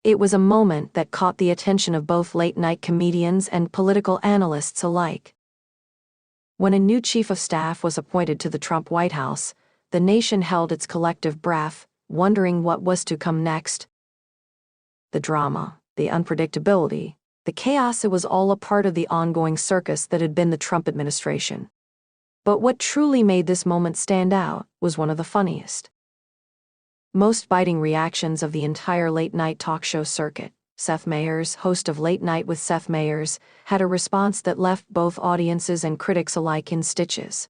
It was a moment that caught the attention of both late-night comedians and political analysts alike. When a new chief of staff was appointed to the Trump White House, the nation held its collective breath, wondering what was to come next. The drama, the unpredictability, the chaos, it was all a part of the ongoing circus that had been the Trump administration. But what truly made this moment stand out was one of the funniest, most biting reactions of the entire late-night talk show circuit. Seth Meyers, host of Late Night with Seth Meyers, had a response that left both audiences and critics alike in stitches.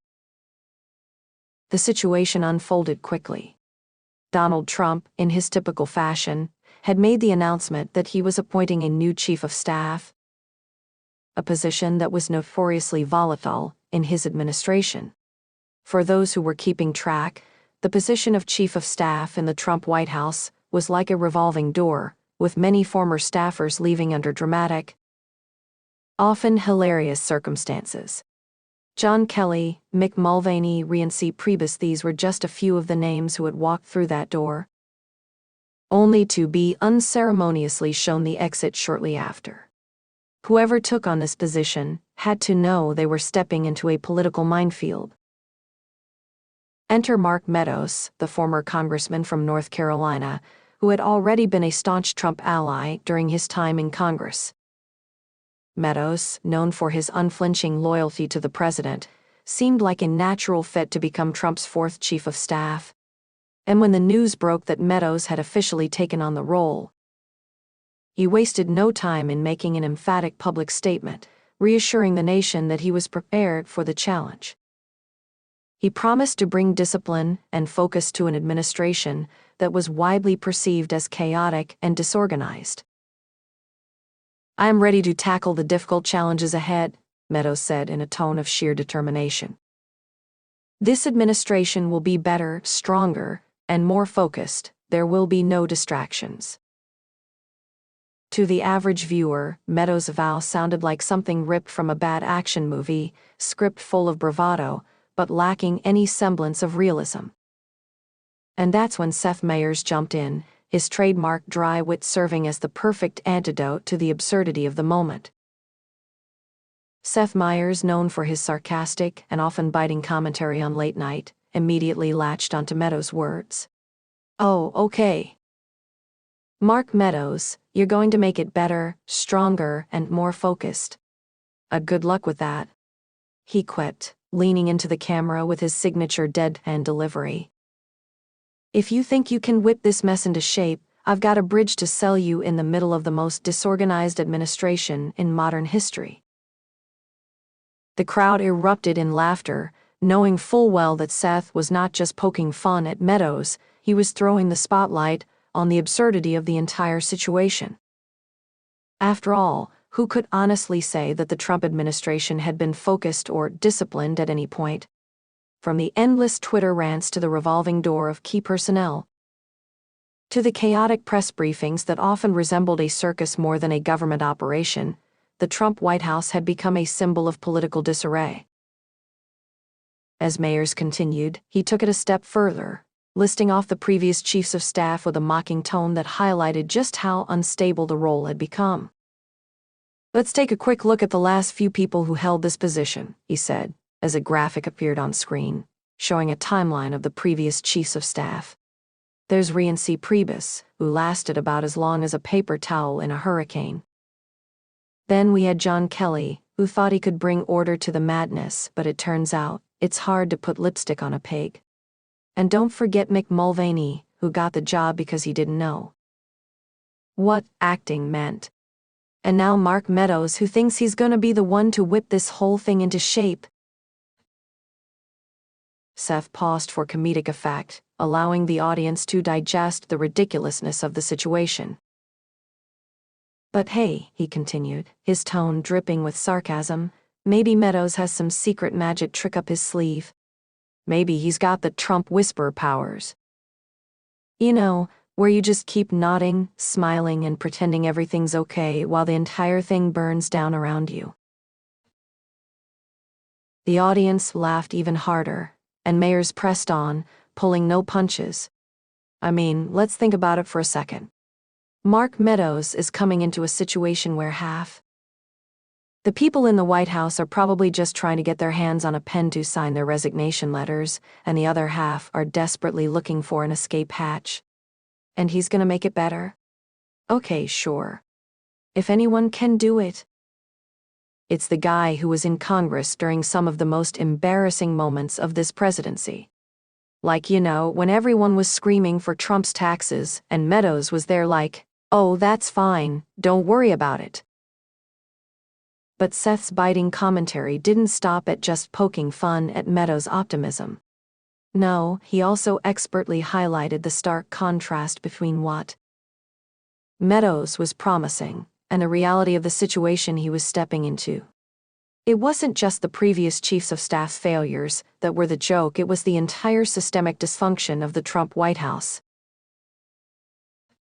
The situation unfolded quickly. Donald Trump, in his typical fashion, had made the announcement that he was appointing a new chief of staff, a position that was notoriously volatile in his administration. For those who were keeping track, the position of chief of staff in the Trump White House was like a revolving door, with many former staffers leaving under dramatic, often hilarious circumstances. John Kelly, Mick Mulvaney, Reince Priebus, these were just a few of the names who had walked through that door, only to be unceremoniously shown the exit shortly after. Whoever took on this position had to know they were stepping into a political minefield. Enter Mark Meadows, the former congressman from North Carolina, who had already been a staunch Trump ally during his time in Congress. Meadows, known for his unflinching loyalty to the president, seemed like a natural fit to become Trump's fourth chief of staff. And when the news broke that Meadows had officially taken on the role, he wasted no time in making an emphatic public statement, reassuring the nation that he was prepared for the challenge. He promised to bring discipline and focus to an administration that was widely perceived as chaotic and disorganized. "I am ready to tackle the difficult challenges ahead," Meadows said in a tone of sheer determination. "This administration will be better, stronger, and more focused. There will be no distractions." To the average viewer, Meadows' vow sounded like something ripped from a bad action movie, script full of bravado, but lacking any semblance of realism. And that's when Seth Meyers jumped in, his trademark dry wit serving as the perfect antidote to the absurdity of the moment. Seth Meyers, known for his sarcastic and often biting commentary on Late Night, immediately latched onto Meadows' words. "Oh, okay. Mark Meadows, you're going to make it better, stronger, and more focused. Good luck with that," he quipped, leaning into the camera with his signature deadpan delivery. "If you think you can whip this mess into shape, I've got a bridge to sell you in the middle of the most disorganized administration in modern history." The crowd erupted in laughter, knowing full well that Seth was not just poking fun at Meadows, he was throwing the spotlight on the absurdity of the entire situation. After all, who could honestly say that the Trump administration had been focused or disciplined at any point? From the endless Twitter rants to the revolving door of key personnel, to the chaotic press briefings that often resembled a circus more than a government operation, the Trump White House had become a symbol of political disarray. As Meyers continued, he took it a step further, listing off the previous chiefs of staff with a mocking tone that highlighted just how unstable the role had become. "Let's take a quick look at the last few people who held this position," he said, as a graphic appeared on screen, showing a timeline of the previous chiefs of staff. "There's Reince Priebus, who lasted about as long as a paper towel in a hurricane. Then we had John Kelly, who thought he could bring order to the madness, but it turns out, it's hard to put lipstick on a pig. And don't forget Mick Mulvaney, who got the job because he didn't know what acting meant. And now Mark Meadows, who thinks he's gonna be the one to whip this whole thing into shape." Seth paused for comedic effect, allowing the audience to digest the ridiculousness of the situation. "But hey," he continued, his tone dripping with sarcasm, "maybe Meadows has some secret magic trick up his sleeve. Maybe he's got the Trump whisper powers. You know, where you just keep nodding, smiling, and pretending everything's okay while the entire thing burns down around you." The audience laughed even harder, and Meyers pressed on, pulling no punches. "I mean, let's think about it for a second. Mark Meadows is coming into a situation where half the people in the White House are probably just trying to get their hands on a pen to sign their resignation letters, and the other half are desperately looking for an escape hatch. And he's gonna make it better? Okay, sure. If anyone can do it, it's the guy who was in Congress during some of the most embarrassing moments of this presidency. Like, when everyone was screaming for Trump's taxes, and Meadows was there like, oh, that's fine, don't worry about it. But Seth's biting commentary didn't stop at just poking fun at Meadows' optimism. No, he also expertly highlighted the stark contrast between what Meadows was promising and the reality of the situation he was stepping into. It wasn't just the previous chiefs of staff failures that were the joke, it was the entire systemic dysfunction of the Trump White House.